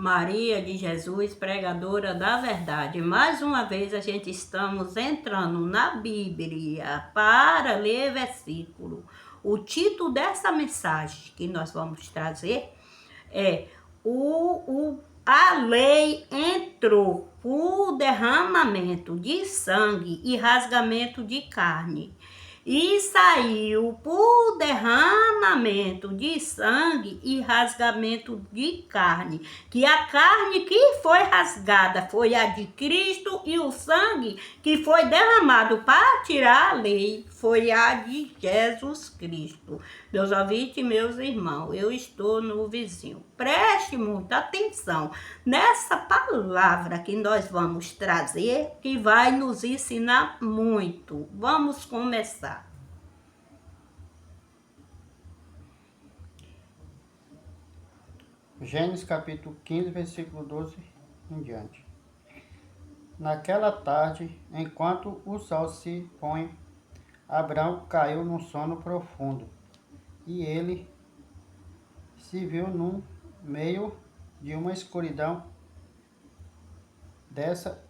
Maria de Jesus, pregadora da verdade. Mais uma vez a gente estamos entrando na Bíblia para ler versículo. O título dessa mensagem que nós vamos trazer é a lei entrou por derramamento de sangue e rasgamento de carne. E saiu por derramamento de sangue e rasgamento de carne. Que a carne que foi rasgada foi a de Cristo e o sangue que foi derramado para tirar a lei foi a de Jesus Cristo. Meus ouvintes, meus irmãos, eu estou no vizinho. Preste muita atenção nessa palavra que nós vamos trazer, que vai nos ensinar muito. Vamos começar. Gênesis capítulo 15, versículo 12 em diante. Naquela tarde, enquanto o sol se põe, Abraão caiu num sono profundo, e ele se viu no meio de uma escuridão dessa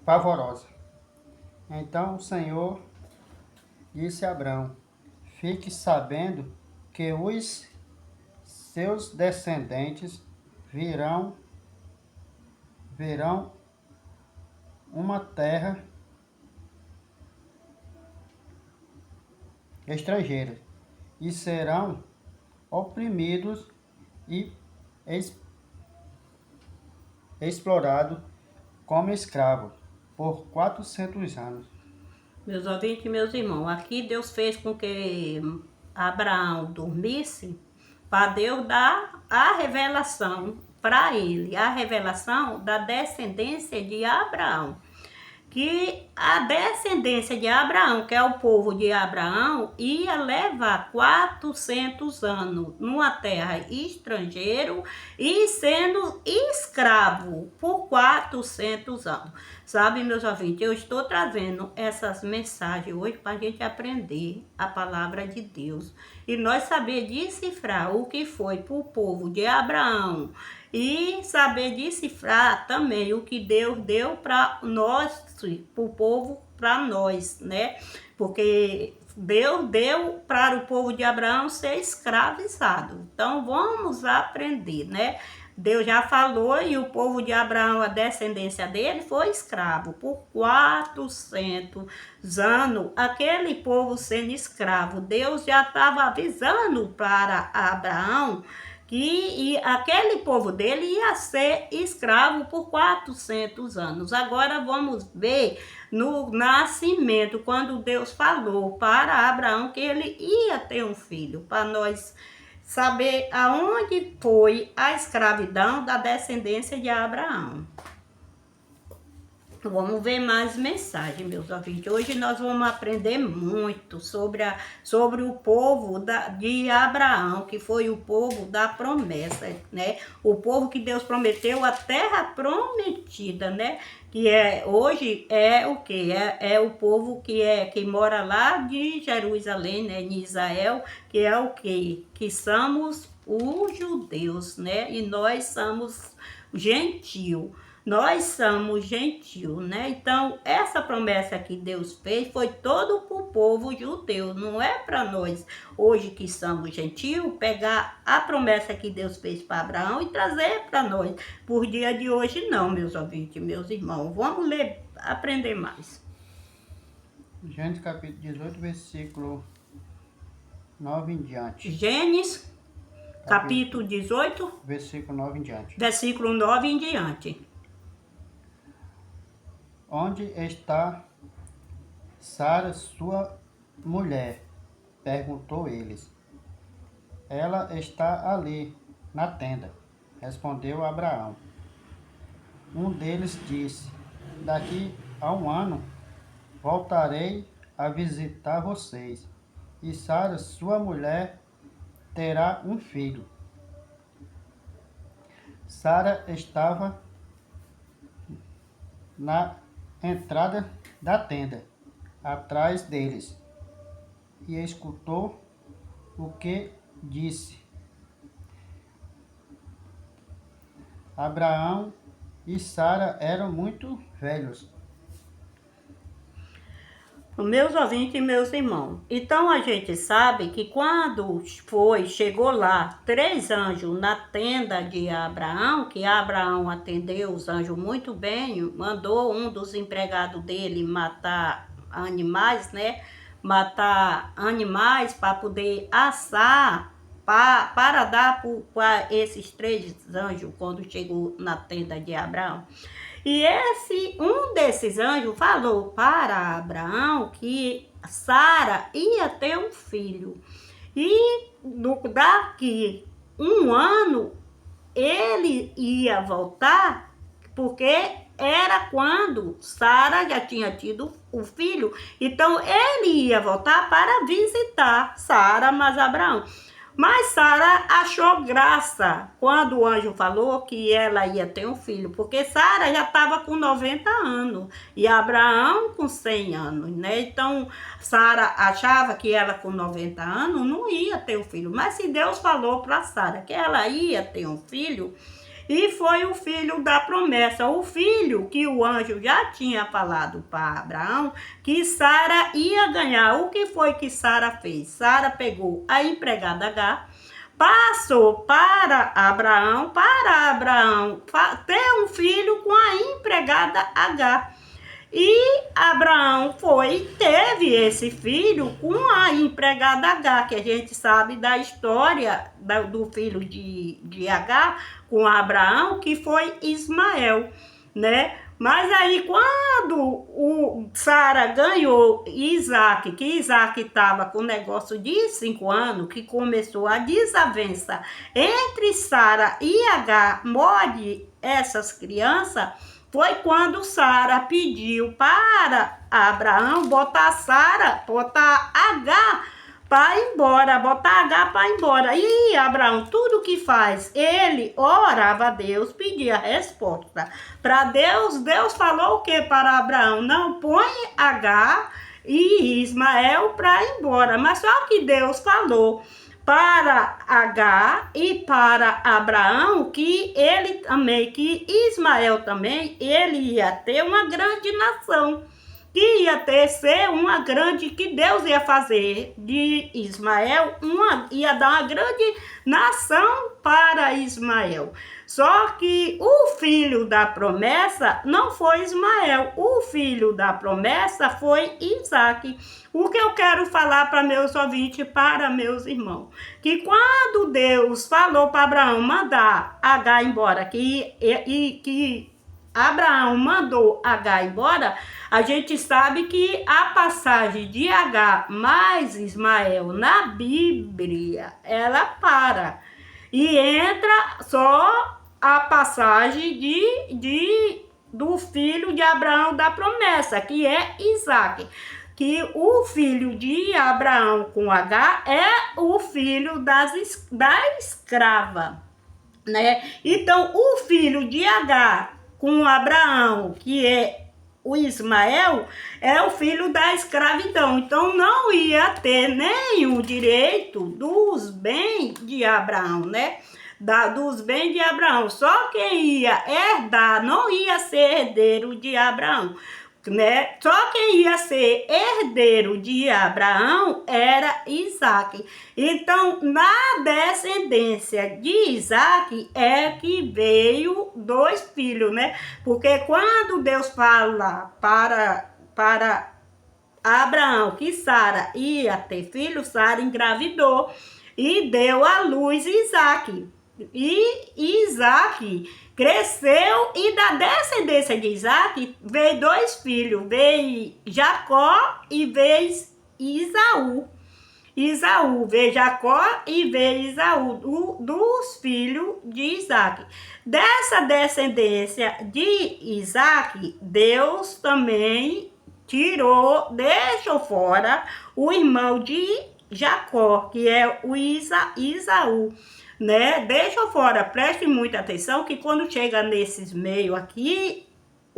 pavorosa. Então o Senhor disse a Abraão: fique sabendo que os seus descendentes verão uma terra estrangeira e serão oprimidos e explorados como escravos por 400 anos. Meus ouvintes e meus irmãos, aqui Deus fez com que Abraão dormisse para Deus dar a revelação para ele, a revelação da descendência de Abraão. Que a descendência de Abraão, que é o povo de Abraão, ia levar 400 anos numa terra estrangeira e sendo escravo por 400 anos. Sabe, meus ouvintes, eu estou trazendo essas mensagens hoje para a gente aprender a palavra de Deus e nós saber decifrar o que foi para o povo de Abraão e saber decifrar também o que Deus deu para nós, para o povo, para nós, né? Porque Deus deu para o povo de Abraão ser escravizado. Então vamos aprender, né? Deus já falou e o povo de Abraão, a descendência dele, foi escravo por 400 anos. Aquele povo sendo escravo, Deus já estava avisando para Abraão que aquele povo dele ia ser escravo por 400 anos. Agora vamos ver no nascimento, quando Deus falou para Abraão que ele ia ter um filho, para nós saber aonde foi a escravidão da descendência de Abraão. Vamos ver mais mensagens, meus ouvintes. Hoje nós vamos aprender muito sobre o povo de Abraão, que foi o povo da promessa, né? O povo que Deus prometeu, a terra prometida, né? Que hoje é o quê? É o povo que mora lá de Jerusalém, né? Em Israel, que é o quê? Que somos os judeus, né? E nós somos gentios. Nós somos gentios, né? Então, essa promessa que Deus fez foi todo para o povo judeu, não é para nós, hoje que somos gentios, pegar a promessa que Deus fez para Abraão e trazer para nós. Por dia de hoje, não, meus ouvintes, meus irmãos. Vamos ler, aprender mais. Gênesis capítulo 18, versículo 9 em diante. Gênesis, capítulo 18, versículo 9 em diante. versículo 9 em diante. Onde está Sara, sua mulher? Perguntou eles. Ela está ali, na tenda, respondeu Abraão. Um deles disse: daqui a um ano voltarei a visitar vocês, e Sara, sua mulher, terá um filho. Sara estava na entrada da tenda, atrás deles, e escutou o que disse. Abraão e Sara eram muito velhos. Meus ouvintes e meus irmãos. Então a gente sabe que quando chegou lá 3 anjos na tenda de Abraão, que Abraão atendeu os anjos muito bem, mandou um dos empregados dele matar animais, né? Matar animais para poder assar, para dar para esses 3 anjos quando chegou na tenda de Abraão. E um desses anjos falou para Abraão que Sara ia ter um filho. E daqui 1 ano ele ia voltar, porque era quando Sara já tinha tido o filho. Então ele ia voltar para visitar Sara, mas Abraão. Mas Sara achou graça quando o anjo falou que ela ia ter um filho, porque Sara já estava com 90 anos e Abraão com 100 anos, né? Então Sara achava que ela com 90 anos não ia ter um filho, mas se Deus falou para Sara que ela ia ter um filho, e foi o filho da promessa, o filho que o anjo já tinha falado para Abraão que Sara ia ganhar. O que foi que Sara fez? Sara pegou a empregada H, passou para Abraão ter um filho com a empregada H. E Abraão teve esse filho com a empregada H, que a gente sabe da história do filho de H com Abraão, que foi Ismael, né? Mas aí quando Sara ganhou Isaac, que Isaac estava com negócio de 5 anos, que começou a desavença entre Sara e H, morde essas crianças, foi quando Sara pediu para Abraão botar H para ir embora, botar H para ir embora. E Abraão, tudo que faz, ele orava a Deus, pedia resposta para Deus. Deus falou o que para Abraão? Não põe H e Ismael para ir embora. Mas só que Deus falou para H e para Abraão que que Ismael também, ele ia ter uma grande nação, que ia ser uma grande, que Deus ia fazer de Ismael, ia dar uma grande nação para Ismael. Só que o filho da promessa não foi Ismael, o filho da promessa foi Isaac. O que eu quero falar para meus ouvintes, para meus irmãos, que quando Deus falou para Abraão mandar H embora, que Abraão mandou H embora, a gente sabe que a passagem de H mais Ismael na Bíblia, ela para. E entra só a passagem do filho de Abraão da promessa, que é Isaac. Que o filho de Abraão com H é o filho da escrava, né? Então, o filho de H com Abraão, que é o Ismael, é o filho da escravidão. Então, não ia ter nenhum direito dos bens de Abraão, né? Dos bens de Abraão. Só quem ia herdar não ia ser herdeiro de Abraão, né? Só quem ia ser herdeiro de Abraão era Isaac. Então, na descendência de Isaac é que veio 2 filhos, né? Porque quando Deus fala para Abraão que Sara ia ter filho, Sara engravidou e deu à luz Isaac. E Isaac cresceu, e da descendência de Isaac veio 2 filhos, veio Jacó e veio Isaú, veio Jacó e veio Isaú, dos filhos de Isaac. Dessa descendência de Isaac, Deus também deixou fora o irmão de Jacó, que é o Isaú, né? Deixa fora, preste muita atenção que quando chega nesses meios aqui,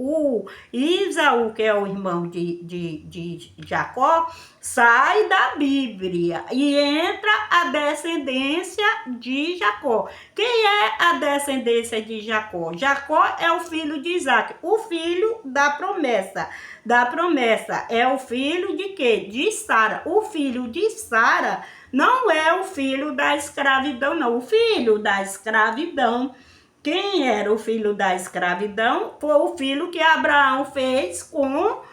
o Isaú, que é o irmão de Jacó, sai da Bíblia e entra a descendência de Jacó. Quem é a descendência de Jacó? Jacó é o filho de Isaac, o filho da promessa. Da promessa é o filho de quê? De Sara. O filho de Sara não é o filho da escravidão, não. O filho da escravidão, quem era o filho da escravidão? Foi o filho que Abraão fez com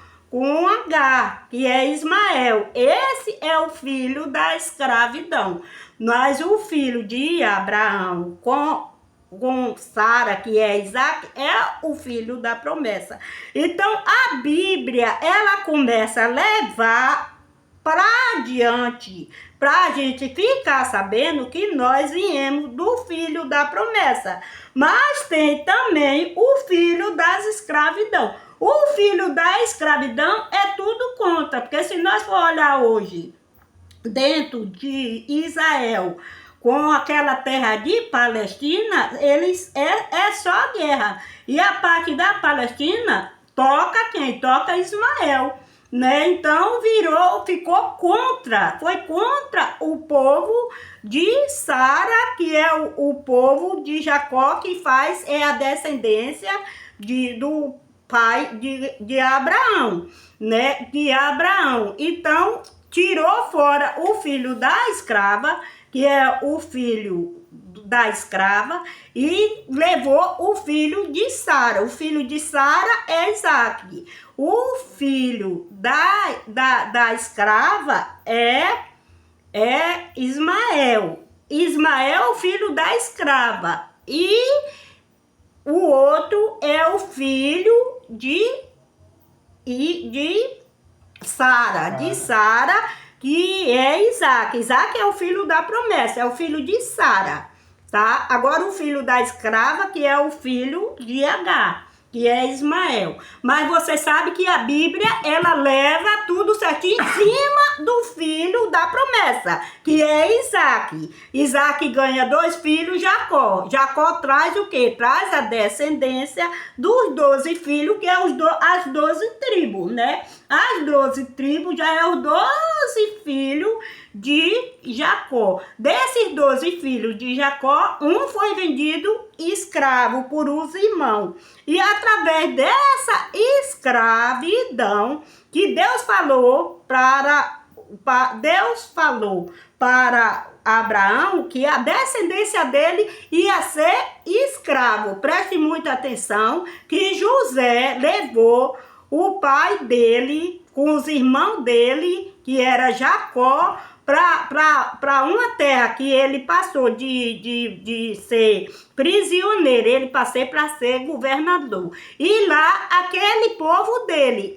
Agar, que é Ismael. Esse é o filho da escravidão. Mas o filho de Abraão com Sara, que é Isaac, é o filho da promessa. Então, a Bíblia, ela começa a levar para adiante, para a gente ficar sabendo que nós viemos do filho da promessa. Mas tem também o filho das escravidão. O filho da escravidão é tudo contra, porque se nós for olhar hoje, dentro de Israel, com aquela terra de Palestina, eles é só guerra. E a parte da Palestina toca quem? Toca Ismael, né? Então ficou contra, foi contra o povo de Sara, que é o povo de Jacó, que é a descendência do pai de Abraão, né? De Abraão. Então, tirou fora o filho da escrava, que é o filho da escrava, e levou o filho de Sara. O filho de Sara é Isaac. O filho da escrava é Ismael. Ismael, filho da escrava. E o outro é o filho de Sara, que é Isaac. Isaac é o filho da promessa, é o filho de Sara, tá? Agora o filho da escrava, que é o filho de Agar, que é Ismael. Mas você sabe que a Bíblia, ela leva tudo certinho em cima do filho da promessa, que é Isaac. Isaac ganha 2 filhos, Jacó. Jacó traz o quê? Traz a descendência dos 12 filhos, que é as 12 tribos, né? As 12 tribos já é os 12 filhos de Jacó. Desses 12 filhos de Jacó, um foi vendido escravo por os irmãos. E através dessa escravidão que Deus falou para Abraão que a descendência dele ia ser escravo. Preste muita atenção que José levou o pai dele com os irmãos dele, que era Jacó, para uma terra que ele passou de ser prisioneiro, ele passou para ser governador. E lá, aquele povo dele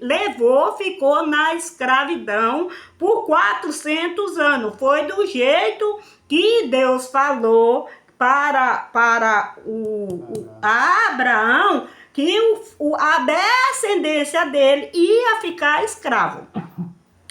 ficou na escravidão por 400 anos. Foi do jeito que Deus falou para Abraão, que a descendência dele ia ficar escravo.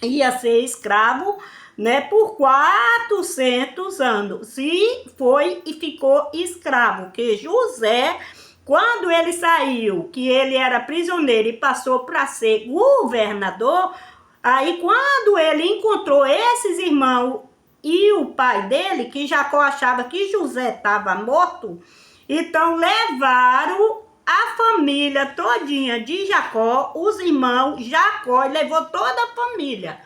Ia ser escravo, né, por 400 anos. E foi e ficou escravo. Que José, quando ele saiu, que ele era prisioneiro e passou para ser governador, aí quando ele encontrou esses irmãos e o pai dele, que Jacó achava que José estava morto, então levaram a família todinha de Jacó, os irmãos, Jacó levou toda a família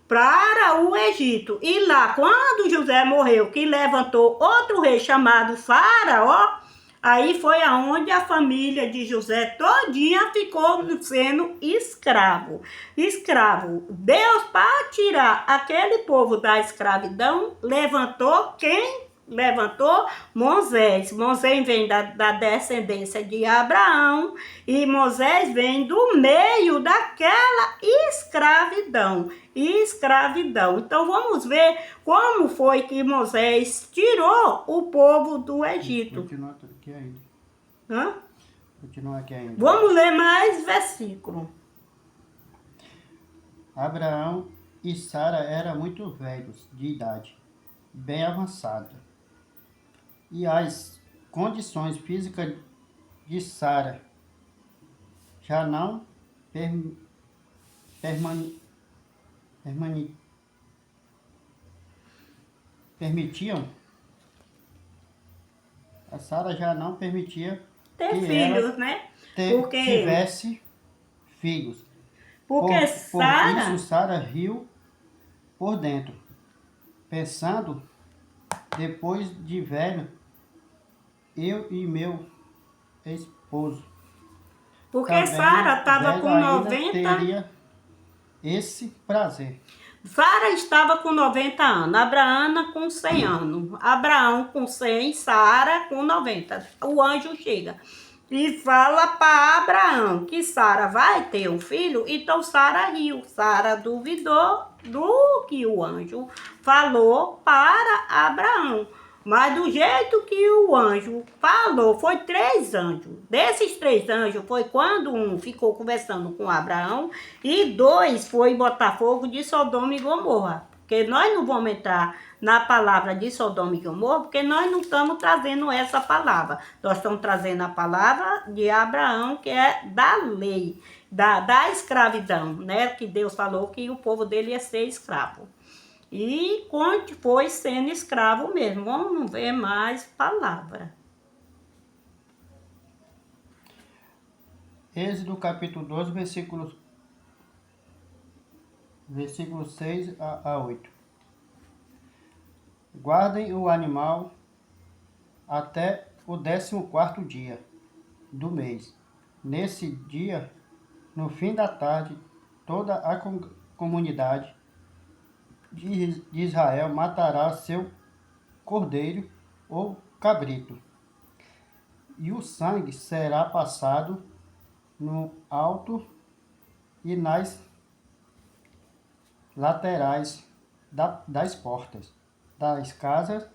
para o Egito. E lá, quando José morreu, que levantou outro rei chamado Faraó, aí foi aonde a família de José todinha ficou sendo escravo. Escravo. Deus, para tirar aquele povo da escravidão, levantou quem? Levantou Moisés. Moisés vem da descendência de Abraão e Moisés vem do meio daquela escravidão. Então vamos ver como foi que Moisés tirou o povo do Egito. Continua aqui ainda. Hã? Continua aqui ainda. Vamos ler mais versículo. Abraão e Sara eram muito velhos de idade, bem avançada. E as condições físicas de Sara já não permani- permani- permitiam, a Sara já não permitia Ter que ela filhos, né? Porque, tivesse filhos. porque Por isso, Sara, Sara riu por dentro, pensando, depois de velho, eu e meu esposo, porque também Sara estava velho com ainda, 90. teria esse prazer. Sara estava com 90 anos, Abraão com 100 anos. Abraão com 100, Sara com 90. O anjo chega e fala para Abraão que Sara vai ter um filho, então Sara riu. Sara duvidou do que o anjo falou para Abraão. Mas do jeito que o anjo falou, foi 3 anjos. Desses 3 anjos foi quando um ficou conversando com Abraão e 2 foi botar fogo de Sodoma e Gomorra. Porque nós não vamos entrar na palavra de Sodoma e Gomorra, porque nós não estamos trazendo essa palavra. Nós estamos trazendo a palavra de Abraão, que é da lei, da escravidão, né? Que Deus falou que o povo dele ia ser escravo. E foi sendo escravo mesmo. Vamos ver mais palavra. Êxodo capítulo 12, versículos 6 a 8. Guardem o animal até o 14º dia do mês. Nesse dia, no fim da tarde, toda a comunidade de Israel matará seu cordeiro ou cabrito, e o sangue será passado no alto e nas laterais das portas das casas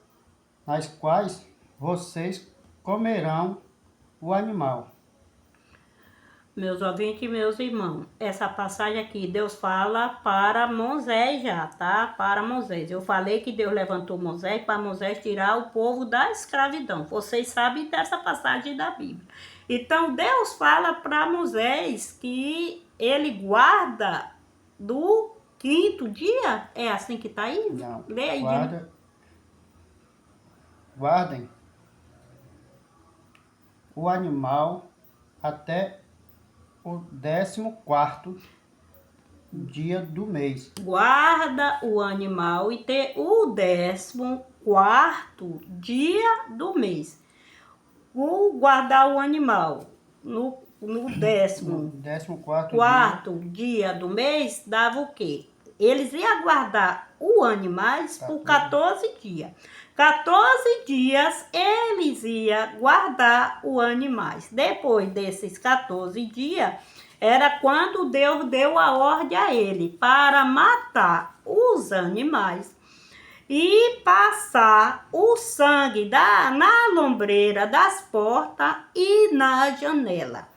nas quais vocês comerão o animal. Meus ouvintes e meus irmãos, essa passagem aqui, Deus fala para Moisés já, tá? Para Moisés. Eu falei que Deus levantou Moisés para Moisés tirar o povo da escravidão. Vocês sabem dessa passagem da Bíblia. Então, Deus fala para Moisés que ele guarda do 5º dia. É assim que tá aí? Não, Lê aí. guardem o animal até o 14º dia do mês. Guarda o animal e ter o 14º dia do mês. Guardar o animal no 14º dia do mês dava o quê? Eles iam guardar o animais por 14 dias. 14 dias eles iam guardar o animais. Depois desses 14 dias, era quando Deus deu a ordem a ele para matar os animais e passar o sangue na lombreira das portas e na janela.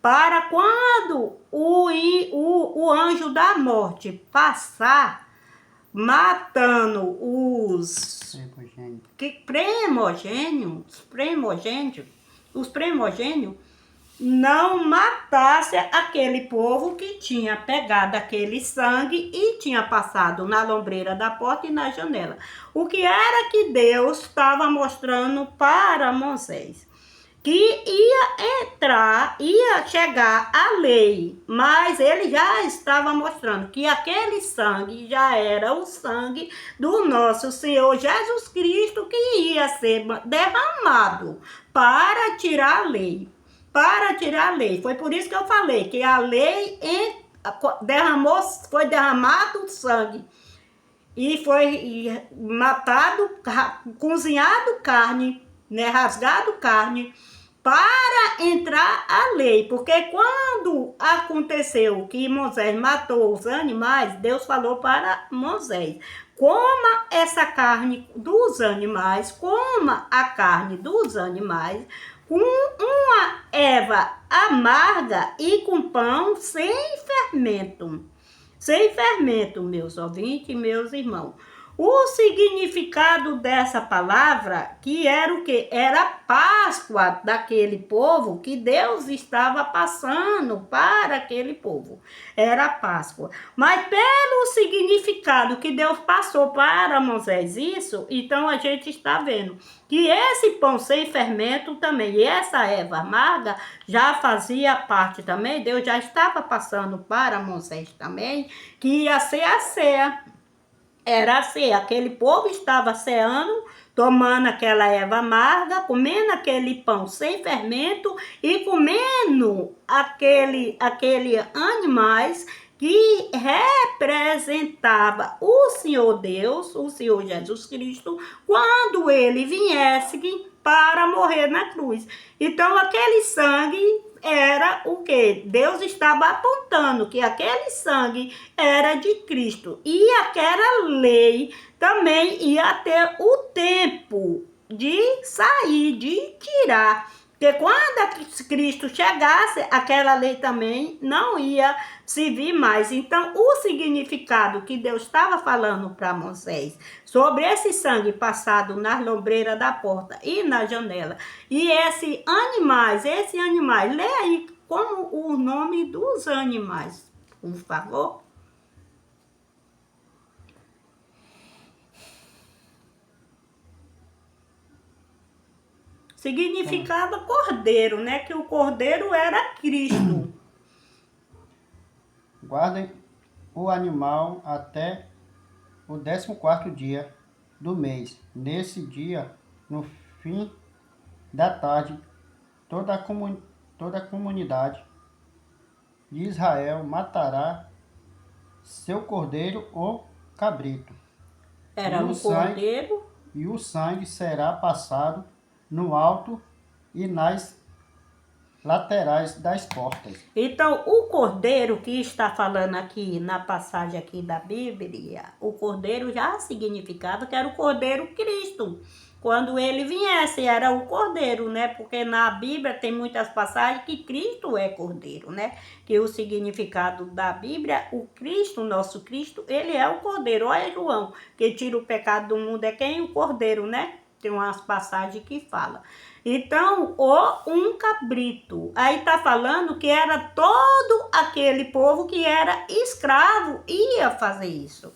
Para quando o anjo da morte passar, matando os primogênios, não matasse aquele povo que tinha pegado aquele sangue e tinha passado na lombreira da porta e na janela. O que era que Deus estava mostrando para Moisés? Que ia chegar a lei, mas ele já estava mostrando que aquele sangue já era o sangue do nosso Senhor Jesus Cristo, que ia ser derramado para tirar a lei. Foi por isso que eu falei que a lei foi derramado o sangue e foi matado, cozinhado carne, né, rasgado carne, para entrar a lei. Porque quando aconteceu que Moisés matou os animais, Deus falou para Moisés: coma essa carne dos animais, coma a carne dos animais, com uma erva amarga e com pão sem fermento. Sem fermento, meus ouvintes e meus irmãos. O significado dessa palavra, que era o quê? Era a Páscoa daquele povo que Deus estava passando para aquele povo. Era a Páscoa. Mas pelo significado que Deus passou para Moisés isso, então a gente está vendo que esse pão sem fermento também, e essa erva amarga, já fazia parte também, Deus já estava passando para Moisés também, que ia ser a ceia. Era assim, aquele povo estava ceando, tomando aquela erva amarga, comendo aquele pão sem fermento e comendo aquele animais que representava o Senhor Deus, o Senhor Jesus Cristo, quando ele viesse para morrer na cruz. Então aquele sangue era o que? Deus estava apontando que aquele sangue era de Cristo. E aquela lei também ia ter o tempo de sair, de tirar. Porque quando Cristo chegasse, aquela lei também não ia servir mais. Então, o significado que Deus estava falando para Moisés sobre esse sangue passado nas lombreiras da porta e na janela, e esse animais, lê aí como o nome dos animais, por favor. Significava cordeiro, né? Que o cordeiro era Cristo. Guardem o animal até o 14º dia do mês. Nesse dia, no fim da tarde, toda a comunidade de Israel matará seu cordeiro ou cabrito. Era um cordeiro. E o sangue será passado no alto e nas laterais das portas. Então, o cordeiro que está falando aqui na passagem aqui da Bíblia, o cordeiro já significava que era o cordeiro Cristo. Quando ele viesse, era o cordeiro, né? Porque na Bíblia tem muitas passagens que Cristo é cordeiro, né? Que o significado da Bíblia, o Cristo, nosso Cristo, ele é o cordeiro. Olha João, que tira o pecado do mundo é quem? O cordeiro, né? Tem umas passagens que falam. Então, um cabrito. Aí tá falando que era todo aquele povo que era escravo, ia fazer isso.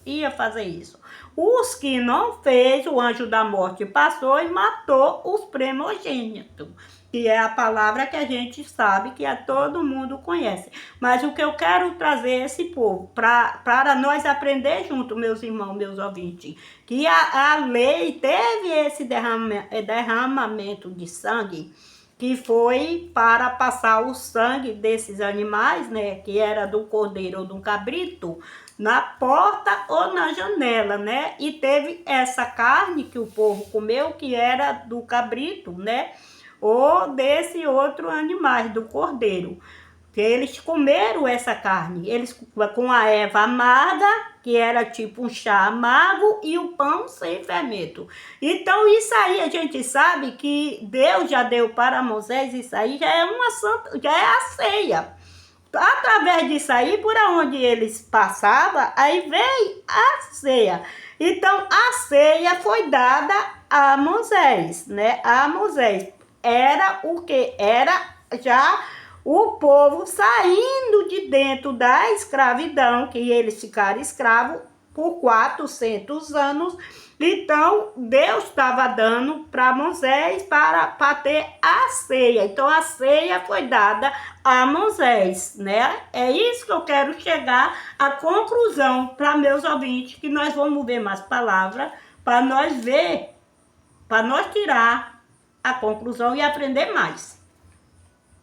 Os que não fez, o anjo da morte passou e matou os primogênitos. Que é a palavra que a gente sabe, que todo mundo conhece. Mas o que eu quero trazer é esse povo, para nós aprender junto, meus irmãos, meus ouvintes, que a lei teve esse derramamento de sangue, que foi para passar o sangue desses animais, né, que era do cordeiro ou do cabrito, na porta ou na janela, né? E teve essa carne que o povo comeu, que era do cabrito, né? Ou desse outro animal, do cordeiro. Que eles comeram essa carne, eles com a erva amarga, que era tipo um chá amargo, e o pão sem fermento. Então isso aí a gente sabe que Deus já deu para Moisés, isso aí já é já é a ceia. Através disso aí, por onde eles passavam, aí veio a ceia. Então a ceia foi dada a Moisés, né? A Moisés. Era o que? Era já o povo saindo de dentro da escravidão, que eles ficaram escravos por 400 anos. Então, Deus estava dando para Moisés para ter a ceia. Então, a ceia foi dada a Moisés, né? É isso que eu quero chegar à conclusão para meus ouvintes, que nós vamos ver mais palavras, para nós ver, para nós tirar a conclusão e aprender mais.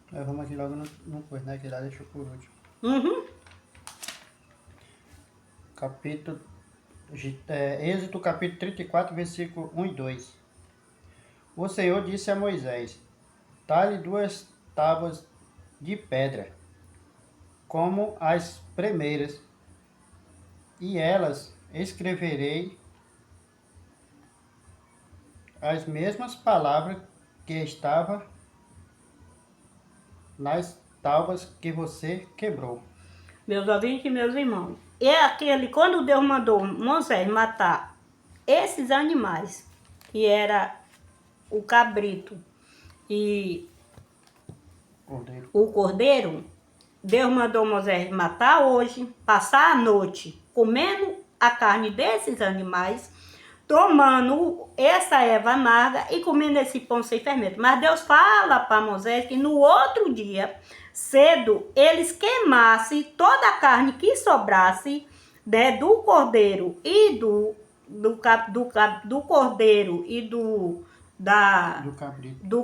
Vamos aqui logo no coisa, né? Que lá deixou por último. Êxodo capítulo 34, versículo 1 e 2. O Senhor disse a Moisés: talhe 2 tábuas de pedra, como as primeiras, e elas escreverei as mesmas palavras que estavam nas tábuas que você quebrou. Meus ouvintes e meus irmãos, quando Deus mandou Moisés matar esses animais, que era o cabrito e o cordeiro, Deus mandou Moisés matar hoje, passar a noite comendo a carne desses animais, tomando essa erva amarga e comendo esse pão sem fermento. Mas Deus fala para Moisés que no outro dia, cedo, eles queimassem toda a carne que sobrasse, né, do cordeiro e do cordeiro e do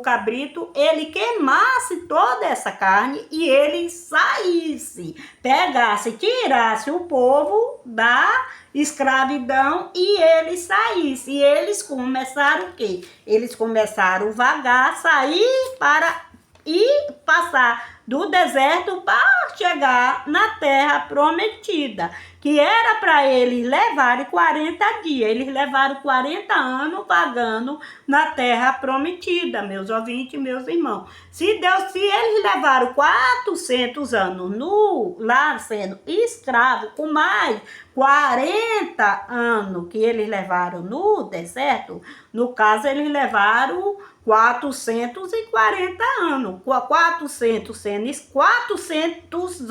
cabrito, ele queimasse toda essa carne e ele saísse, pegasse, tirasse o povo da escravidão e ele saísse. E eles começaram o quê? Eles começaram a vagar, sair para e passar do deserto para chegar na terra prometida, que era para eles levarem 40 dias. Eles levaram 40 anos vagando na terra prometida, meus ouvintes, meus irmãos. Se eles levaram 400 anos lá sendo escravo, com mais 40 anos que eles levaram no deserto, no caso eles levaram 440 anos, 400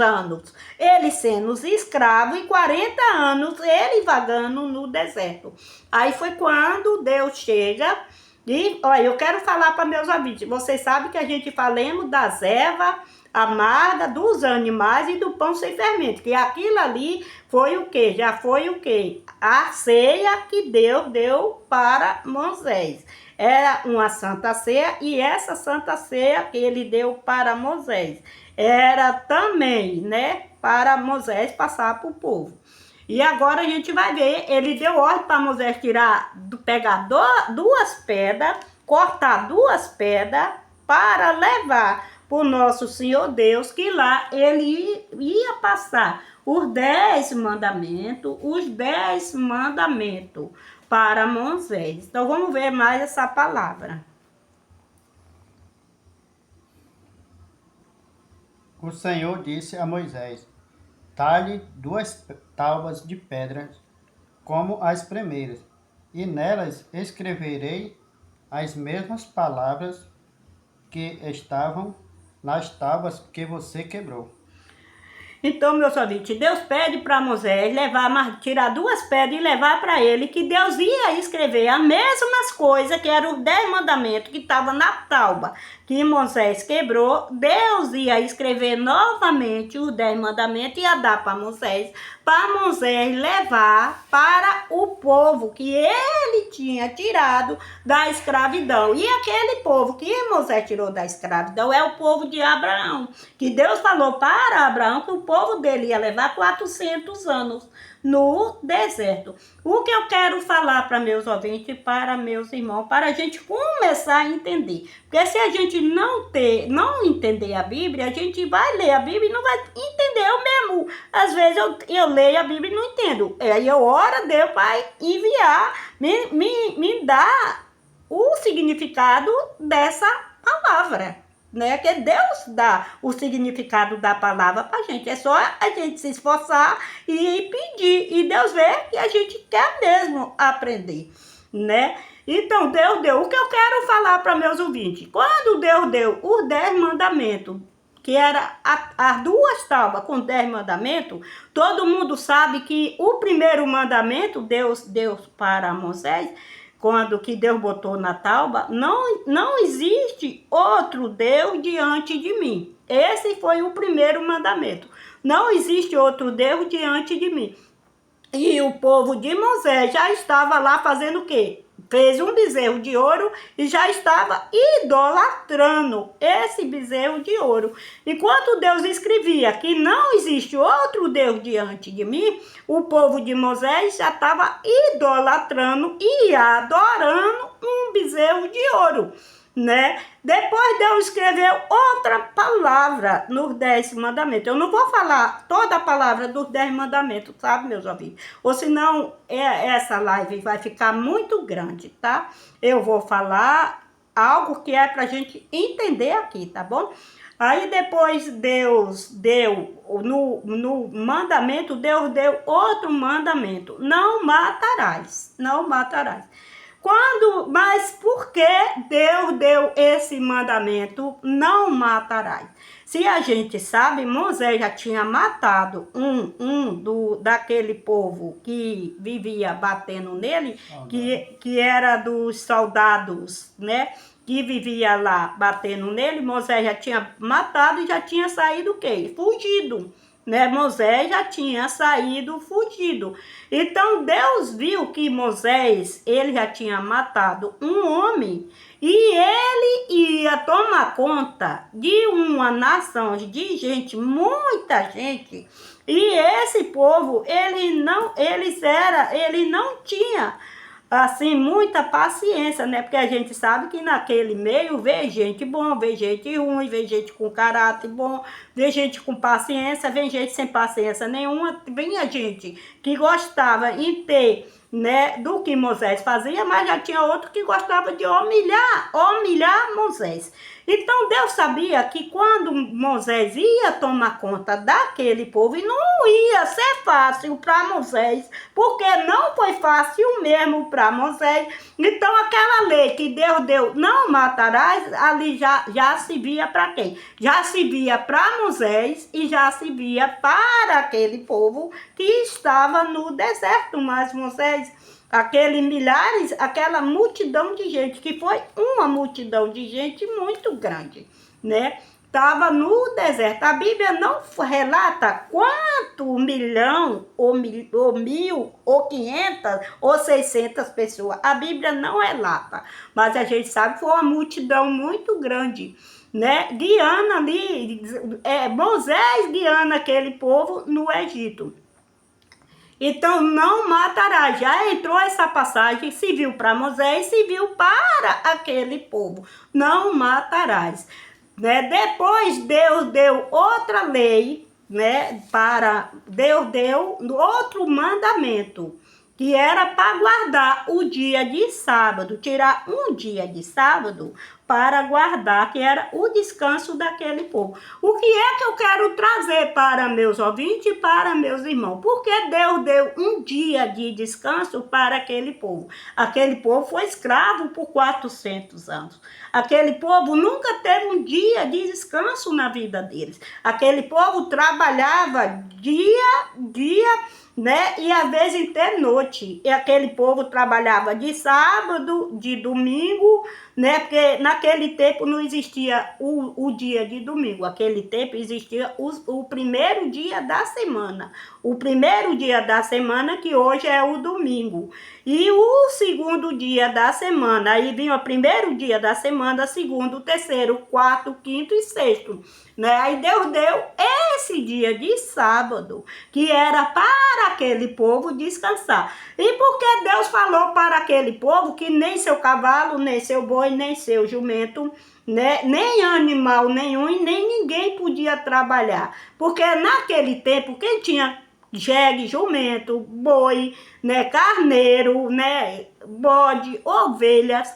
anos, eles sendo escravos e 40 anos ele vagando no deserto. Aí foi quando Deus chega e, olha, eu quero falar para meus ouvintes, vocês sabem que a gente falamos das ervas amargas, dos animais e do pão sem fermento, que aquilo ali foi o quê? Já foi o quê? A ceia que Deus deu para Moisés. Era uma santa ceia e essa santa ceia que ele deu para Moisés era também, né, para Moisés passar para o povo. E agora a gente vai ver, ele deu ordem para Moisés pegar duas pedras, cortar duas pedras para levar para o nosso Senhor Deus, que lá ele ia passar os 10 mandamentos, para Moisés. Então vamos ver mais essa palavra. O Senhor disse a Moisés: talhe 2 tábuas de pedra como as primeiras, e nelas escreverei as mesmas palavras que estavam nas tábuas que você quebrou. Então, meus ouvintes, Deus pede para Moisés tirar 2 pedras e levar para ele, que Deus ia escrever as mesmas coisas que eram os 10 mandamentos que estavam na tábua que Moisés quebrou. Deus ia escrever novamente os 10 mandamentos e ia dar para Moisés levar para o povo que ele tinha tirado da escravidão. E aquele povo que Moisés tirou da escravidão é o povo de Abraão, que Deus falou para Abraão que o povo dele ia levar 400 anos no deserto. O que eu quero falar para meus ouvintes e para meus irmãos, para a gente começar a entender. Porque se a gente não entender a Bíblia, a gente vai ler a Bíblia e não vai entender. Eu mesmo, às vezes eu leio a Bíblia e não entendo. Aí eu oro, Deus vai enviar, me dar o significado dessa palavra, né? Que Deus dá o significado da palavra pra gente. É só a gente se esforçar e pedir. E Deus vê que a gente quer mesmo aprender, né? Então, Deus deu. O que eu quero falar para meus ouvintes? Quando Deus deu os 10 mandamentos, que era as 2 tábuas com 10 mandamentos, todo mundo sabe que o primeiro mandamento, Deus deu para Moisés, quando que Deus botou na tábua, não existe outro Deus diante de mim. Esse foi o primeiro mandamento. Não existe outro Deus diante de mim. E o povo de Moisés já estava lá fazendo o quê? Fez um bezerro de ouro e já estava idolatrando esse bezerro de ouro. Enquanto Deus escrevia que não existe outro Deus diante de mim, o povo de Moisés já estava idolatrando e adorando um bezerro de ouro, né? Depois Deus escreveu outra palavra nos 10 mandamentos. Eu não vou falar toda a palavra dos 10 mandamentos, sabe, meus ouvintes? Ou senão essa live vai ficar muito grande, tá? Eu vou falar algo que é pra gente entender aqui, tá bom? Aí depois Deus deu, no mandamento, Deus deu outro mandamento: não matarás, não matarás. Mas por que Deus deu esse mandamento, não matarás? Se a gente sabe, Moisés já tinha matado daquele povo que vivia batendo nele, que era dos soldados, né? Que vivia lá batendo nele. Moisés já tinha matado e já tinha saído o quê? Fugido. Né? Moisés já tinha saído fugido. Então Deus viu que Moisés, ele já tinha matado um homem e ele ia tomar conta de uma nação de gente, muita gente. E esse povo, ele não tinha assim, muita paciência, né? Porque a gente sabe que naquele meio vê gente bom, vê gente ruim, vê gente com caráter bom, vê gente com paciência, vê gente sem paciência nenhuma. Vinha gente que gostava em ter, né, do que Moisés fazia, mas já tinha outro que gostava de humilhar Moisés. Então Deus sabia que quando Moisés ia tomar conta daquele povo, e não ia ser fácil para Moisés, porque não foi fácil mesmo para Moisés. Então aquela lei que Deus deu, não matarás, ali já se via para quem? Já se via para Moisés e já se via para aquele povo que estava no deserto. Mas Moisés, aquela multidão de gente, que foi uma multidão de gente muito grande, né? Estava no deserto. A Bíblia não relata quanto milhão, ou mil, ou 500, ou 600 pessoas. A Bíblia não relata, mas a gente sabe que foi uma multidão muito grande, né? Guiando ali, Moisés guiando aquele povo no Egito. Então, não matará. Já entrou essa passagem civil para Moisés, civil para aquele povo. Não matarás. Né? Depois Deus deu outra lei, né? Deus deu outro mandamento, que era para guardar o dia de sábado, tirar um dia de sábado para guardar, que era o descanso daquele povo. O que é que eu quero trazer para meus ouvintes e para meus irmãos? Porque Deus deu um dia de descanso para aquele povo. Aquele povo foi escravo por 400 anos. Aquele povo nunca teve um dia de descanso na vida deles. Aquele povo trabalhava dia, né? E às vezes até noite. E aquele povo trabalhava de sábado, de domingo, né? Porque naquele tempo não existia o dia de domingo. Naquele tempo existia o primeiro dia da semana. O primeiro dia da semana, que hoje é o domingo. E o segundo dia da semana. Aí vinha o primeiro dia da semana, segundo, terceiro, quarto, quinto e sexto. Né? Aí Deus deu esse dia de sábado, que era para aquele povo descansar. E porque Deus falou para aquele povo que nem seu cavalo, nem seu boi, nem seu jumento, né, nem animal nenhum e nem ninguém podia trabalhar. Porque naquele tempo, quem tinha jegue, jumento, boi, né, carneiro, né, bode, ovelhas,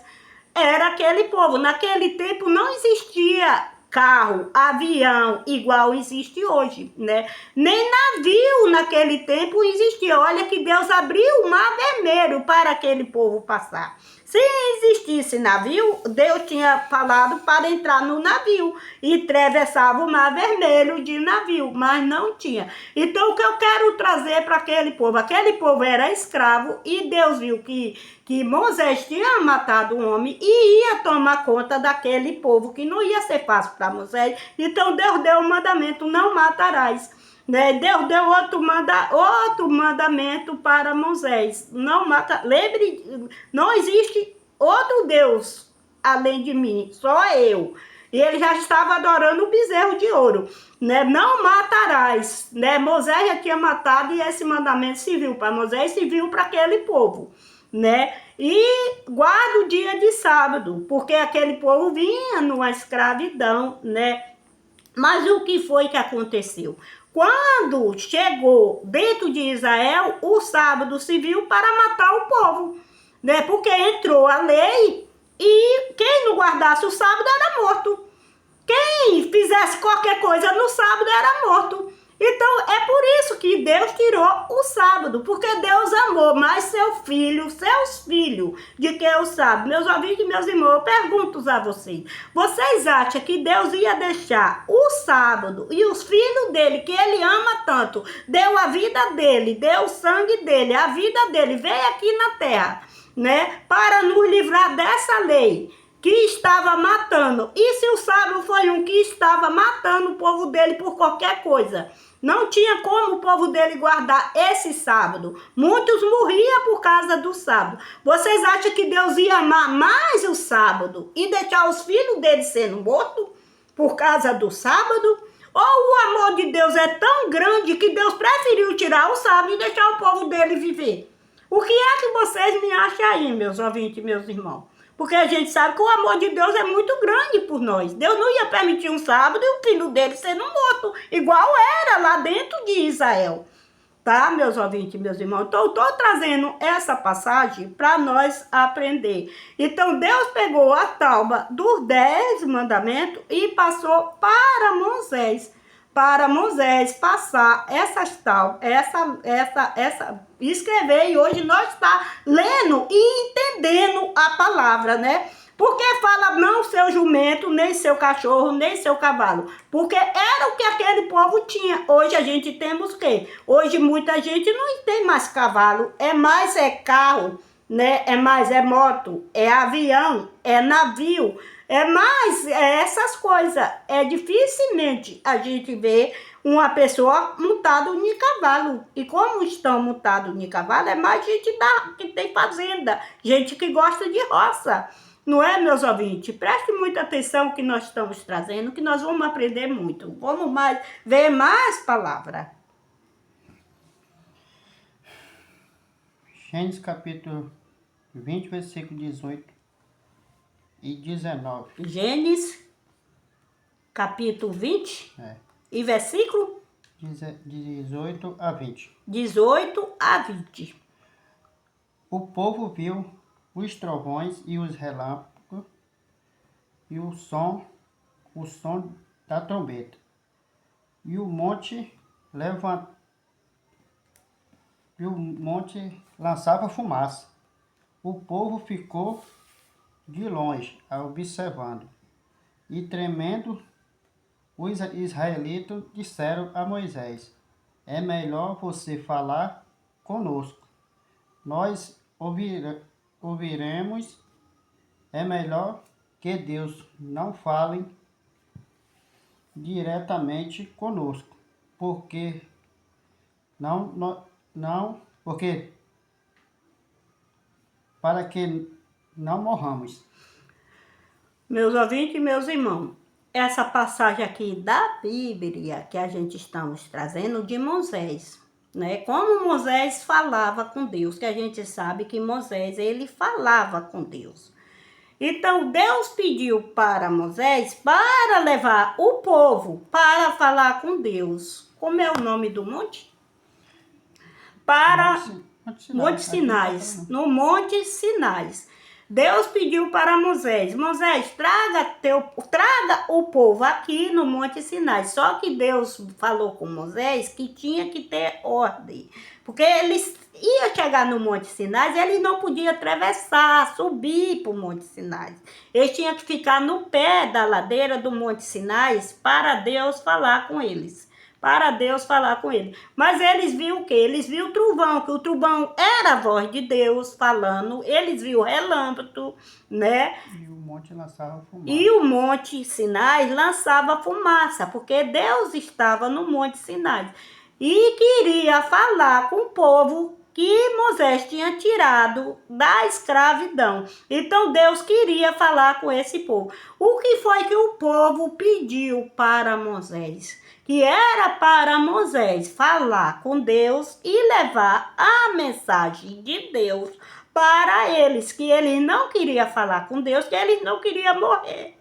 era aquele povo. Naquele tempo não existia carro, avião, igual existe hoje, né? Nem navio naquele tempo existia. Olha que Deus abriu o mar vermelho para aquele povo passar. Se existisse navio, Deus tinha falado para entrar no navio e atravessava o mar vermelho de navio, mas não tinha. Então o que eu quero trazer para aquele povo era escravo e Deus viu que Moisés tinha matado um homem e ia tomar conta daquele povo, que não ia ser fácil para Moisés. Então Deus deu o mandamento: não matarás. Né? Deus deu outro mandamento para Moisés: não mata. Lembre, não existe outro Deus além de mim, só eu. E ele já estava adorando o bezerro de ouro, né? Não matarás, né? Moisés já tinha matado e esse mandamento serviu para Moisés, serviu para aquele povo, né? E guarda o dia de sábado, porque aquele povo vinha numa escravidão, né? Mas o que foi que aconteceu? Quando chegou dentro de Israel, o sábado serviu para matar o povo, né? Porque entrou a lei e quem não guardasse o sábado era morto. Quem que fizesse qualquer coisa no sábado era morto. Então, é por isso que Deus tirou o sábado, porque Deus amou mais seus filhos, de que o sábado. Meus ouvintes e meus irmãos, eu pergunto a vocês acham que Deus ia deixar o sábado e os filhos dele, que ele ama tanto, deu a vida dele, deu o sangue dele, a vida dele, veio aqui na terra, né, para nos livrar dessa lei que estava matando? E se o sábado foi um que estava matando o povo dele por qualquer coisa? Não tinha como o povo dele guardar esse sábado. Muitos morriam por causa do sábado. Vocês acham que Deus ia amar mais o sábado e deixar os filhos dele sendo mortos por causa do sábado? Ou o amor de Deus é tão grande que Deus preferiu tirar o sábado e deixar o povo dele viver? O que é que vocês me acham aí, meus ouvintes e meus irmãos? Porque a gente sabe que o amor de Deus é muito grande por nós. Deus não ia permitir um sábado e o filho dele sendo morto, igual era lá dentro de Israel. Tá, meus ouvintes e meus irmãos? Então, eu estou trazendo essa passagem para nós aprender. Então, Deus pegou a tábua dos 10 mandamentos e passou para Moisés. Para Moisés passar escrever, e hoje nós está lendo e entendendo a palavra, né? Porque fala não seu jumento, nem seu cachorro, nem seu cavalo. Porque era o que aquele povo tinha. Hoje a gente temos o quê? Hoje muita gente não tem mais cavalo, é mais carro, né? É moto, é avião, é navio. Essas coisas. É dificilmente a gente vê uma pessoa montada em cavalo. E como estão montados em cavalo, é mais gente que tem fazenda, gente que gosta de roça. Não é, meus ouvintes? Preste muita atenção no que nós estamos trazendo, que nós vamos aprender muito. Vamos ver mais palavras. Gênesis capítulo 20, versículo 18 e 19. Gênesis, capítulo 20 e versículo 18 a 20. 18 a 20. O povo viu os trovões e os relâmpagos e o som da trombeta. E o monte lançava fumaça. O povo ficou de longe, observando, e tremendo, os israelitas disseram a Moisés: é melhor você falar conosco, nós ouviremos. É melhor que Deus não fale diretamente conosco, porque para que não morramos. Meus ouvintes e meus irmãos, essa passagem aqui da Bíblia que a gente estamos trazendo de Moisés, né? Como Moisés falava com Deus, que a gente sabe que Moisés, ele falava com Deus. Então, Deus pediu para Moisés para levar o povo para falar com Deus. Como é o nome do monte? Monte Sinai. No Monte Sinai. Deus pediu para Moisés: Moisés, traga o povo aqui no Monte Sinai. Só que Deus falou com Moisés que tinha que ter ordem. Porque eles iam chegar no Monte Sinai, eles não podiam atravessar, subir para o Monte Sinai. Eles tinham que ficar no pé da ladeira do Monte Sinai para Deus falar com eles. Mas eles viram o quê? Eles viram o trovão, que o trovão era a voz de Deus falando. Eles viram o relâmpago, né? E o monte lançava fumaça. E o Monte Sinai lançava fumaça, porque Deus estava no Monte Sinai. E queria falar com o povo que Moisés tinha tirado da escravidão. Então Deus queria falar com esse povo. O que foi que o povo pediu para Moisés? Que era para Moisés falar com Deus e levar a mensagem de Deus para eles, que eles não queriam falar com Deus, que eles não queriam morrer.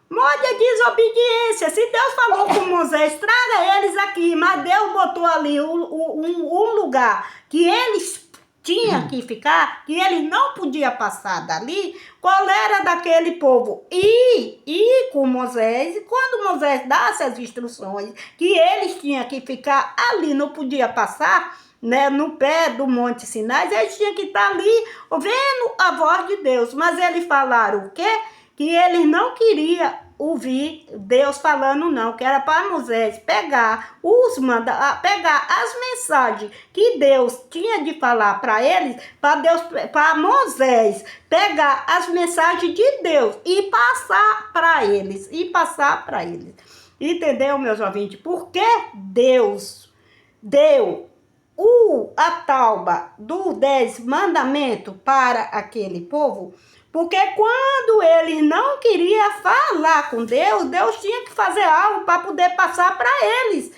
Morte é desobediência. Se Deus falou com Moisés, traga eles aqui, mas Deus botou ali um lugar que eles tinha que ficar, que eles não podiam passar dali, qual era daquele povo? Ir com Moisés, e quando Moisés desse as instruções que eles tinham que ficar ali, não podia passar, né, no pé do Monte Sinai, eles tinham que estar ali ouvindo a voz de Deus. Mas eles falaram o quê? Que eles não queriam ouvir Deus falando não, que era para Moisés pegar pegar as mensagens que Deus tinha de falar para eles, para Moisés pegar as mensagens de Deus e passar para eles, Entendeu, meus ouvintes? Porque Deus deu a tauba dos 10 mandamentos para aquele povo, porque quando eles não queriam falar com Deus, Deus tinha que fazer algo para poder passar para eles,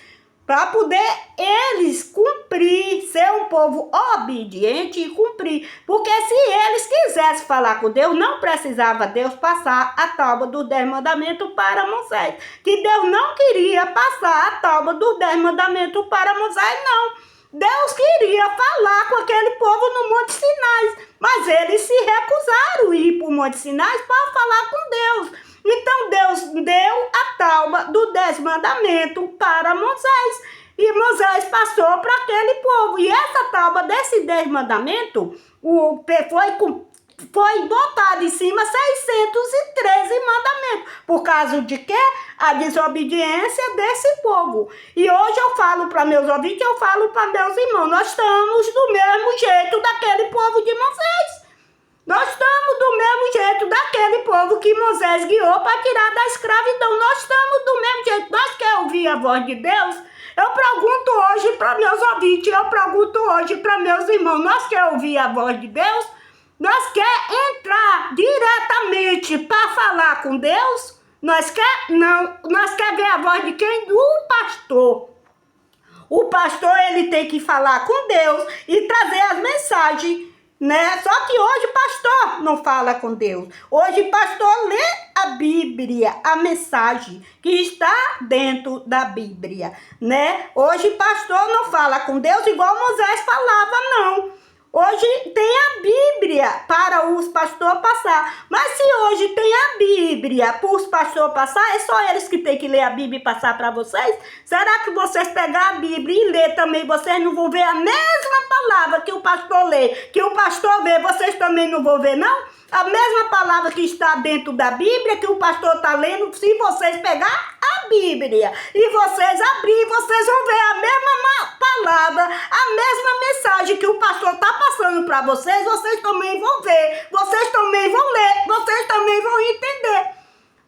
para poder eles cumprir, ser um povo obediente e cumprir. Porque se eles quisessem falar com Deus, não precisava Deus passar a tábua dos 10 mandamentos para Moisés. Que Deus não queria passar a tábua dos 10 mandamentos para Moisés, não. Deus queria falar com aquele povo no Monte Sinai, mas eles se recusaram a ir para o Monte Sinai para falar com Deus. Então Deus deu a tábua dos 10 mandamentos para Moisés, e Moisés passou para aquele povo. E essa tábua desses 10 mandamentos foi botada em cima 613 mandamentos. Por causa de quê? A desobediência desse povo. E hoje eu falo para meus ouvintes, eu falo para meus irmãos, nós estamos do mesmo jeito daquele povo de Moisés. Nós estamos do mesmo jeito daquele povo que Moisés guiou para tirar da escravidão. Nós estamos do mesmo jeito. Nós queremos ouvir a voz de Deus? Eu pergunto hoje para meus ouvintes, eu pergunto hoje para meus irmãos, nós queremos ouvir a voz de Deus? Nós quer entrar diretamente para falar com Deus? Nós quer? Não. Nós quer ver a voz de quem? Do pastor. O pastor, ele tem que falar com Deus e trazer as mensagens, né? Só que hoje o pastor não fala com Deus. Hoje o pastor lê a Bíblia, a mensagem que está dentro da Bíblia, né? Hoje o pastor não fala com Deus igual Moisés falava, não. Hoje tem a Bíblia para os pastores passar. Mas se hoje tem a Bíblia para os pastores passar, é só eles que têm que ler a Bíblia e passar para vocês? Será que vocês pegar a Bíblia e ler também, vocês não vão ver a mesma palavra que o pastor lê, que o pastor vê, vocês também não vão ver, não? A mesma palavra que está dentro da Bíblia, que o pastor está lendo, se vocês pegar a Bíblia e vocês abrir, vocês vão ver a mesma palavra, a mesma mensagem que o pastor está passando para vocês, vocês também vão ver, vocês também vão ler, vocês também vão entender.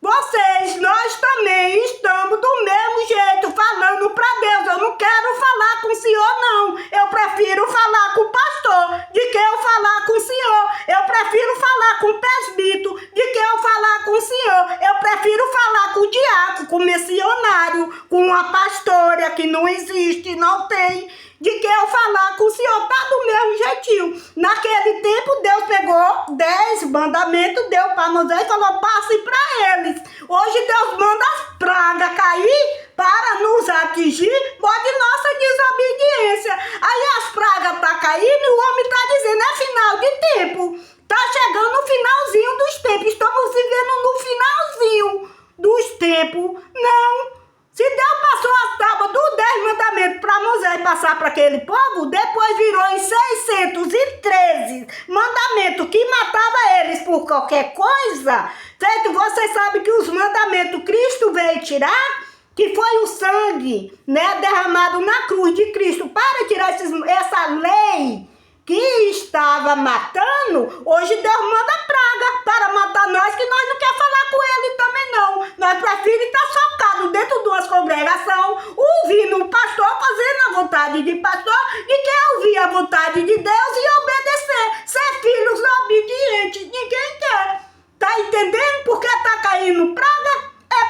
Nós também estamos do mesmo jeito, falando para Deus. Eu não quero falar com o senhor, não. Eu prefiro falar com o pastor de que eu falar com o senhor. Eu prefiro falar com o presbítero de que eu falar com o senhor. Eu prefiro falar com o diácono, com o missionário, com a pastora que não existe, não tem, de que eu falar com o senhor. Tá do mesmo jeitinho. Naquele tempo, Deus pegou 10 mandamentos, deu para Moisés e falou, passe para eles. Hoje Deus manda as pragas cair para nos atingir por de nossa desobediência. Aí as pragas estão caindo e o homem está dizendo, é final de tempo. Está chegando no finalzinho dos tempos. Estamos vivendo no finalzinho dos tempos. Não. Se Deus passou a tábua dos 10 mandamentos para Moisés passar para aquele povo, depois virou em 613 mandamentos que matava eles por qualquer coisa. Feito, você sabe que os mandamentos Cristo veio tirar, que foi o sangue, né, derramado na cruz de Cristo para tirar essa lei que estava matando. Hoje Deus manda praga para matar nós, que nós não quer falar com ele também não. Nós preferimos estar socados dentro de uma congregação, ouvindo o pastor, fazendo a vontade de pastor, e quer ouvir a vontade de Deus e obedecer, ser filhos obedientes. Ninguém quer. Tá entendendo por que está caindo praga? É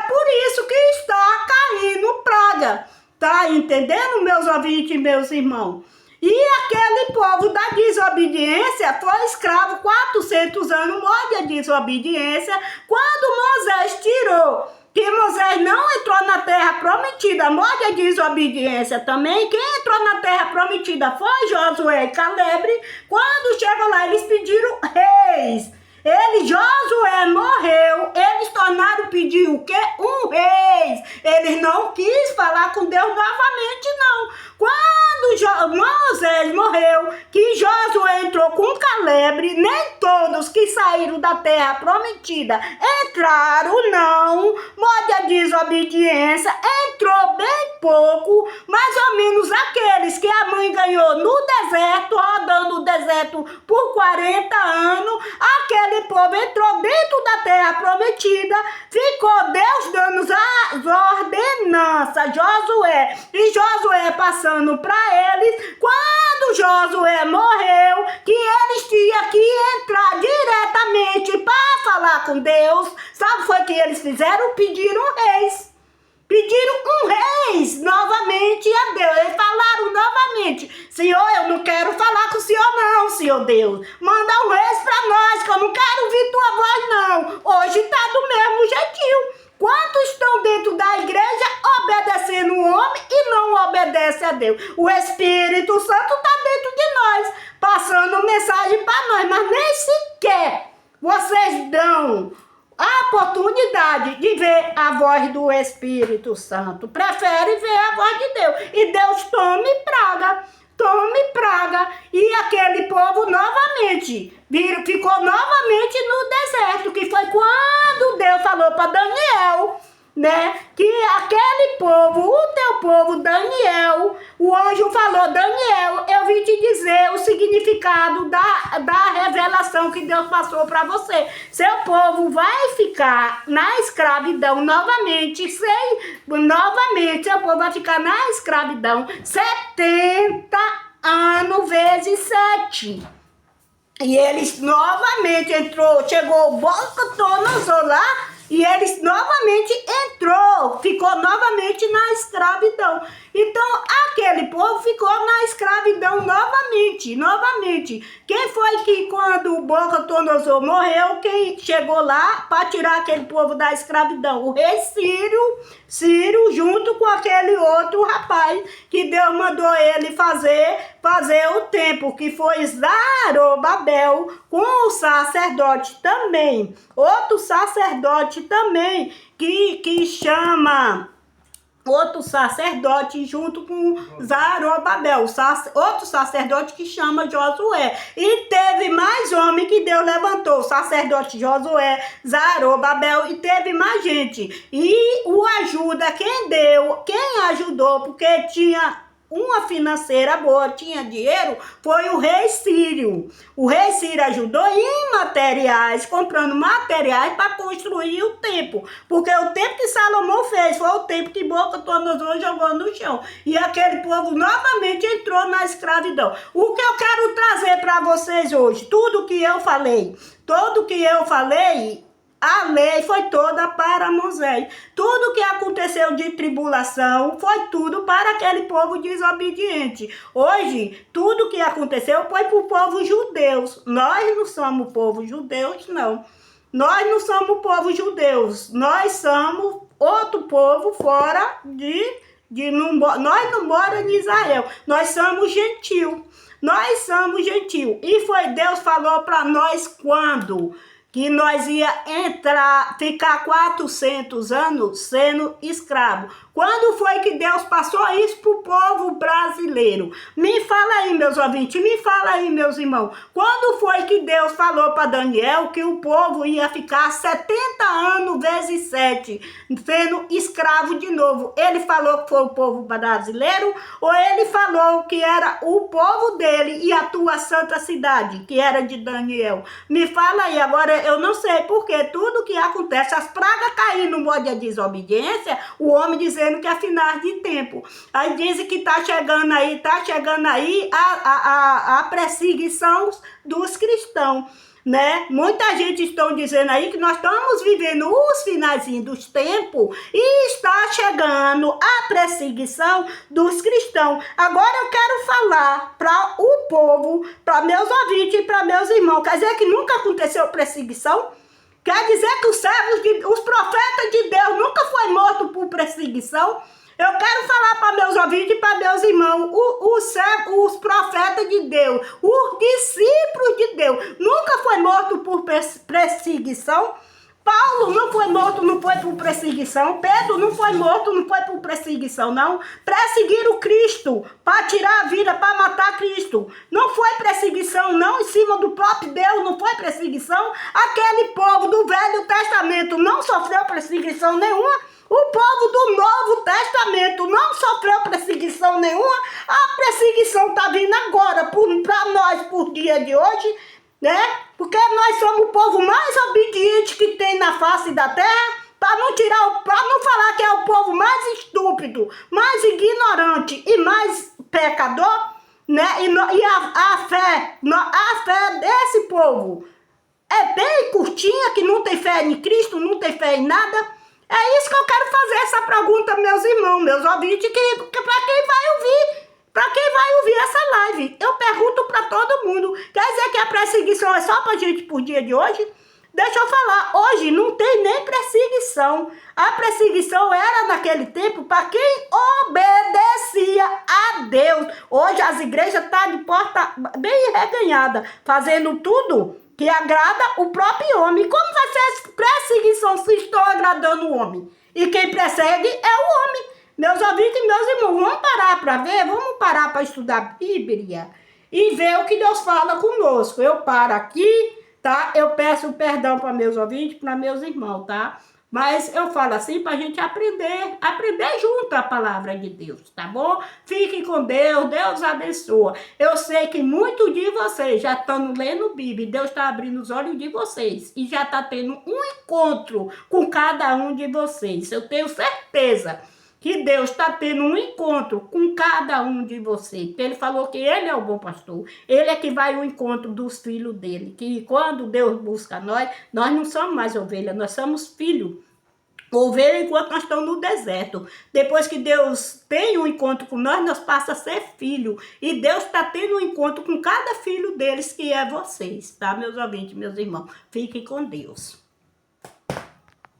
por isso que está caindo praga. Tá entendendo, meus ouvintes e meus irmãos? E aquele povo da desobediência foi escravo 400 anos, morre a desobediência. Quando Moisés tirou, que Moisés não entrou na terra prometida, morre a desobediência também. Quem entrou na terra prometida foi Josué e Caleb. Quando chegou lá, eles pediram reis. Josué morreu, eles tornaram pedir o quê? Um rei. Eles não quis falar com Deus novamente, não. Quando Moisés morreu, que Josué entrou com Caleb, nem todos que saíram da terra prometida entraram, não. Morte a desobediência, entrou bem pouco, mais ou menos aqueles que a mãe ganhou no deserto, rodando o deserto por 40 anos, aquele povo entrou dentro da terra prometida, ficou Deus dando as ordenanças, Josué, e Josué passando para eles. Quando Josué morreu, que eles tinham que entrar diretamente para falar com Deus, sabe foi o que eles fizeram? Pediram reis. Pediram um reis novamente a Deus. Eles falaram novamente: Senhor, eu não quero falar com o Senhor não, Senhor Deus. Manda um reis para nós, que eu não quero ouvir tua voz não. Hoje está do mesmo jeitinho. Quantos estão dentro da igreja obedecendo o homem e não obedecem a Deus? O Espírito Santo está dentro de nós, passando mensagem para nós, mas nem sequer vocês dão a oportunidade de ver a voz do Espírito Santo. Prefere ver a voz de Deus. E Deus tome praga. E aquele povo novamente ficou novamente no deserto, que foi quando Deus falou para Daniel, né, que aquele povo, o teu povo Daniel, o anjo falou: Daniel, eu vim te dizer o significado da revelação que Deus passou para você. Seu povo vai ficar na escravidão novamente, seu povo vai ficar na escravidão 70 anos vezes 7. E eles novamente chegou o Nabucodonosor lá, e eles novamente ficou novamente na escravidão. Então, aquele povo ficou na escravidão novamente. Quem foi que, quando o Nabucodonosor morreu, quem chegou lá para tirar aquele povo da escravidão? O rei Ciro, junto com aquele outro rapaz que Deus mandou ele fazer o templo, que foi Zorobabel, com o sacerdote também. Outro sacerdote também, que chama... Outro sacerdote junto com Zorobabel, outro sacerdote que chama Josué. E teve mais homem que Deus levantou, o sacerdote Josué, Zorobabel, e teve mais gente. E o ajuda, quem ajudou, porque tinha uma financeira boa, tinha dinheiro, foi o rei Sírio. O rei Sírio ajudou em materiais, comprando materiais para construir o templo. Porque o templo que Salomão fez foi o templo que Nabucodonosor jogou no chão. E aquele povo novamente entrou na escravidão. O que eu quero trazer para vocês hoje, tudo que eu falei, a lei foi toda para Moisés. Tudo que aconteceu de tribulação foi tudo para aquele povo desobediente. Hoje, tudo que aconteceu foi para o povo judeu. Nós não somos povo judeus, não. Nós não somos povo judeus. Nós somos outro povo fora nós não moramos em Israel. Nós somos gentil. E foi Deus falou para nós quando... que nós ia ficar 400 anos sendo escravo. Quando foi que Deus passou isso para o povo brasileiro? Me fala aí, meus ouvintes, me fala aí, meus irmãos. Quando foi que Deus falou para Daniel que o povo ia ficar 70 anos vezes 7, sendo escravo de novo? Ele falou que foi o povo brasileiro ou ele falou que era o povo dele e a tua santa cidade, que era de Daniel? Me fala aí, agora eu não sei, porque tudo que acontece, as pragas caírem no modo de desobediência, o homem dizendo que é final de tempo. Aí dizem que tá chegando aí a perseguição dos cristãos, né? Muita gente estão dizendo aí que nós estamos vivendo os finalzinhos dos tempos e está chegando a perseguição dos cristãos. Agora eu quero falar para o povo, para meus ouvintes e para meus irmãos. Quer dizer que nunca aconteceu perseguição? Quer dizer que os profetas de Deus nunca foi morto por perseguição? perseguição? Eu quero falar para meus ouvintes e para meus irmãos, os profetas de Deus, os discípulos de Deus, nunca foi morto por perseguição. Paulo não foi morto, não foi por perseguição. Pedro não foi morto, não foi por perseguição, não. Perseguiram Cristo para tirar a vida, para matar Cristo. Não foi perseguição, não, em cima do próprio Deus, não foi perseguição. Aquele povo do Velho Testamento não sofreu perseguição nenhuma. O povo do Novo Testamento não sofreu perseguição nenhuma. A perseguição está vindo agora para nós, por dia de hoje, né? Porque nós somos o povo mais obediente que tem na face da terra, para não falar que é o povo mais estúpido, mais ignorante e mais pecador, né? E a fé desse povo é bem curtinha, que não tem fé em Cristo, não tem fé em nada. É isso que eu quero fazer essa pergunta, meus irmãos, meus ouvintes, que para quem vai ouvir. Para quem vai ouvir essa live, eu pergunto para todo mundo. Quer dizer que a perseguição é só para gente por dia de hoje? Deixa eu falar, hoje não tem nem perseguição. A perseguição era naquele tempo para quem obedecia a Deus. Hoje as igrejas estão de porta bem reganhada, fazendo tudo que agrada o próprio homem. Como vai ser perseguição se estou agradando o homem? E quem persegue é o homem. Meus ouvintes e meus irmãos, vamos parar para ver, vamos parar para estudar a Bíblia e ver o que Deus fala conosco. Eu paro aqui, tá? Eu peço perdão para meus ouvintes, para meus irmãos, tá? Mas eu falo assim para a gente aprender junto a palavra de Deus, tá bom? Fiquem com Deus, Deus abençoa. Eu sei que muitos de vocês já estão lendo Bíblia, Deus está abrindo os olhos de vocês e já está tendo um encontro com cada um de vocês. Eu tenho certeza que Deus está tendo um encontro com cada um de vocês. Ele falou que Ele é o bom pastor. Ele é que vai ao encontro dos filhos dele. Que quando Deus busca nós não somos mais ovelhas, nós somos filhos. Ovelha enquanto nós estamos no deserto. Depois que Deus tem um encontro com nós passamos a ser filho. E Deus está tendo um encontro com cada filho deles, que é vocês, tá, meus ouvintes, meus irmãos? Fiquem com Deus.